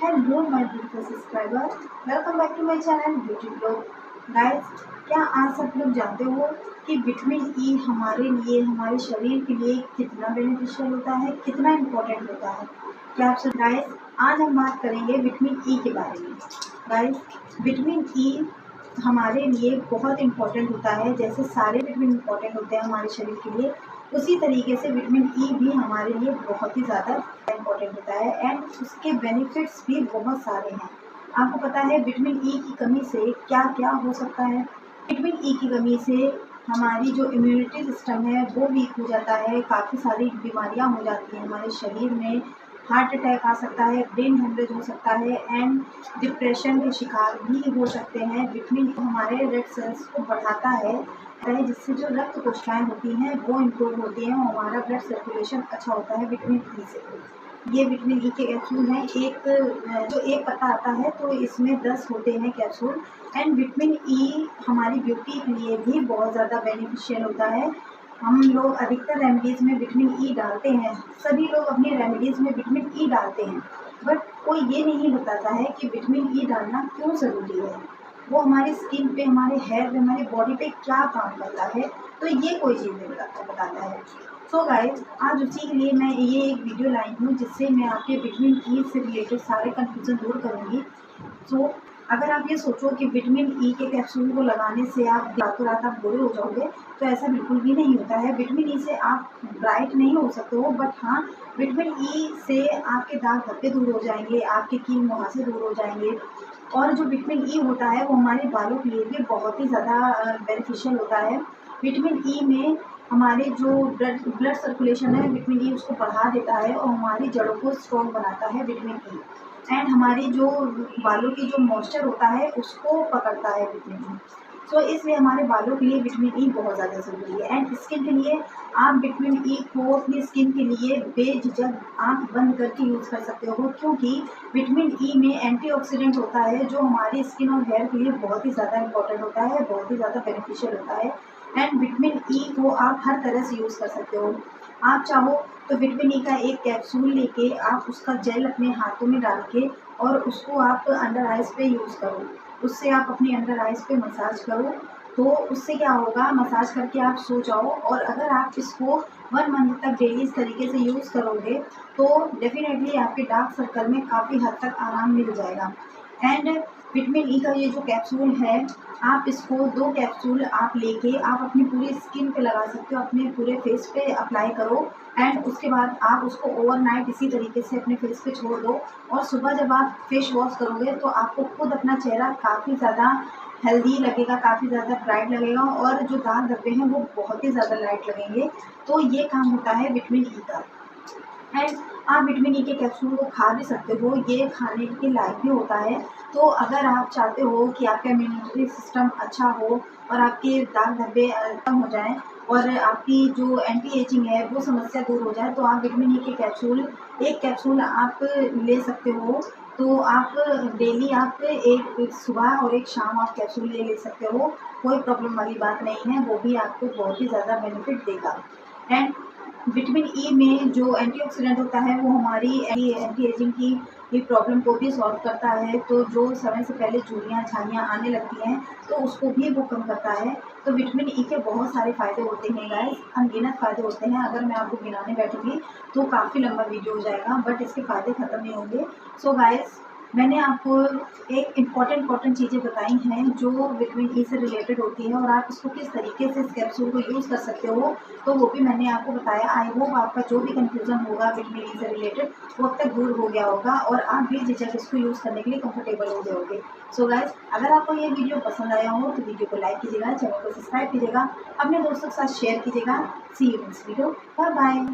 Hello my beautiful subscriber, welcome back to my channel beauty blog. Guys, क्या आप सब लोग जानते हो कि विटामिन ई हमारे लिए, हमारे शरीर के लिए कितना बेनिफिशियल होता है, कितना इम्पोर्टेंट होता है? क्या आप सब गाइस, आज हम बात करेंगे विटामिन ई के बारे में। गाइस, विटामिन ई हमारे लिए बहुत इम्पोर्टेंट होता है। जैसे सारे विटामिन इम्पोर्टेंट होते हैं हमारे शरीर के लिए, उसी तरीके से विटामिन ई भी हमारे लिए बहुत ही ज़्यादा इम्पोर्टेंट होता है एंड उसके बेनिफिट्स भी बहुत सारे हैं। आपको पता है विटामिन ई की कमी से क्या क्या हो सकता है? विटामिन ई की कमी से हमारी जो इम्यूनिटी सिस्टम है वो वीक हो जाता है, काफ़ी सारी बीमारियां हो जाती हैं हमारे शरीर में। हार्ट अटैक आ सकता है, ब्रेन हेमरेज हो सकता है एंड डिप्रेशन के शिकार भी हो सकते हैं। विटामिन हमारे रेड सेल्स को बढ़ाता है जिससे जो रक्त कोशिकाएं होती हैं वो इम्प्रूव होती हैं और हमारा ब्लड सर्कुलेशन अच्छा होता है विटामिन ई से। ये विटामिन ई के कैप्सूल हैं, एक पत्ता आता है तो इसमें 10 होते हैं कैप्सूल। एंड विटामिन ई हमारी ब्यूटी के लिए भी बहुत ज़्यादा बेनिफिशियल होता है। हम लोग अधिकतर रेमेडीज़ में विटामिन ई डालते हैं, सभी लोग अपनी रेमेडीज़ में विटामिन ई डालते हैं, बट कोई ये नहीं बताता है कि विटामिन ई डालना क्यों ज़रूरी है, वो हमारी स्किन पे, हमारे हेयर पे, हमारी बॉडी पे क्या काम करता है, तो ये कोई चीज़ नहीं बताता है। सो गाइस, आज उसी के लिए मैं ये एक वीडियो लाई हूँ जिससे मैं आपके विटामिन ई से रिलेटेड सारे कन्फ्यूज़न दूर करूँगी। सो अगर आप ये सोचो कि विटामिन ई के कैप्सूल को लगाने से आप रातों रात आप गोरे हो जाओगे, तो ऐसा बिल्कुल भी नहीं होता है। विटामिन ई से आप ब्राइट नहीं हो सकते हो, बट हाँ, विटामिन ई से आपके दाग धब्बे दूर हो जाएंगे, आपके कील मुहासे दूर हो जाएंगे। और जो विटामिन ई होता है वो हमारे बालों के लिए भी बहुत ही ज़्यादा बेनिफिशियल होता है। विटामिन ई में हमारे जो ब्लड सर्कुलेशन है, विटामिन ई उसको बढ़ा देता है और हमारी जड़ों को स्ट्रॉन्ग बनाता है विटामिन ई। एंड हमारी जो बालों की जो मॉइस्चर होता है उसको पकड़ता है विटामिन ई। सो इसलिए हमारे बालों के लिए विटामिन ई बहुत ज़्यादा ज़रूरी है। एंड स्किन के लिए आप विटामिन ई को अपनी स्किन के लिए बेझिझक आँख बंद करके यूज़ कर सकते हो, क्योंकि विटामिन ई में एंटीऑक्सीडेंट होता है जो हमारी स्किन और हेयर के लिए बहुत ही ज़्यादा इंपॉर्टेंट होता है, बहुत ही ज़्यादा बेनिफिशियल होता है। एंड विटामिन ई को आप हर तरह से यूज़ कर सकते हो। आप चाहो तो विटामिन ई का एक कैप्सूल लेके आप उसका जेल अपने हाथों में डाल के और उसको आप अंडर आइज़ पे यूज़ करो। उससे आप अपने अंडर आइज़ पे मसाज करो, तो उससे क्या होगा, मसाज करके आप सो जाओ और अगर आप इसको 1 मंथ तक डेली इस तरीके से यूज़ करोगे तो डेफिनेटली आपके डार्क सर्कल में काफ़ी हद तक आराम मिल जाएगा। एंड विटामिन ई का ये जो कैप्सूल है, आप इसको 2 कैप्सूल आप लेके आप अपनी पूरी स्किन पे लगा सकते हो, अपने पूरे फेस पे अप्लाई करो। एंड उसके बाद आप उसको ओवरनाइट इसी तरीके से अपने फेस पे छोड़ दो और सुबह जब आप फेस वॉश करोगे तो आपको खुद अपना चेहरा काफ़ी ज़्यादा हेल्दी लगेगा, काफ़ी ज़्यादा ब्राइट लगेगा और जो दाग धब्बे हैं वो बहुत ही ज़्यादा लाइट लगेंगे। तो ये काम होता है विटामिन ई का। एंड आप विटामिन ई के कैप्सूल को खा भी सकते हो, ये खाने के लायक भी होता है। तो अगर आप चाहते हो कि आपका इम्यूनिटी सिस्टम अच्छा हो और आपके दाग धब्बे कम हो जाएं और आपकी जो एंटी एजिंग है वो समस्या दूर हो जाए, तो आप विटामिन ई के कैप्सूल, एक कैप्सूल आप ले सकते हो। तो आप डेली आप एक सुबह और एक शाम आप कैप्सूल ले सकते हो, कोई प्रॉब्लम वाली बात नहीं है, वो भी आपको बहुत ही ज़्यादा बेनिफिट देगा। एंड विटामिन ई में जो एंटीऑक्सीडेंट होता है वो हमारी एंटी एजिंग की ये प्रॉब्लम को भी सॉल्व करता है। तो जो समय से पहले झुर्रियाँ झाइयाँ आने लगती हैं तो उसको भी वो कम करता है। तो विटामिन ई के बहुत सारे फ़ायदे होते हैं गाइस, अनगिनत फ़ायदे होते हैं। अगर मैं आपको गिनाने बैठूँगी तो काफ़ी लंबा वीडियो हो जाएगा, बट इसके फ़ायदे ख़त्म नहीं होंगे। सो गाइस, मैंने आपको एक इम्पॉर्टेंट चीज़ें बताई हैं जो विटामिन ई से रिलेटेड होती हैं और आप इसको किस तरीके से इस कैप्सूल को यूज़ कर सकते हो, तो वो भी मैंने आपको बताया। आई होप आपका जो भी कन्फ्यूज़न होगा विटामिन ई से रिलेटेड वो अब तक दूर हो गया होगा और आप भी झिझक इसको यूज़ करने के लिए कंफर्टेबल हो गए होंगे। सो गाइस, अगर आपको ये वीडियो पसंद आया हो तो वीडियो को लाइक कीजिएगा, चैनल को सब्सक्राइब कीजिएगा, अपने दोस्तों के साथ शेयर कीजिएगा। See you next video, bye bye.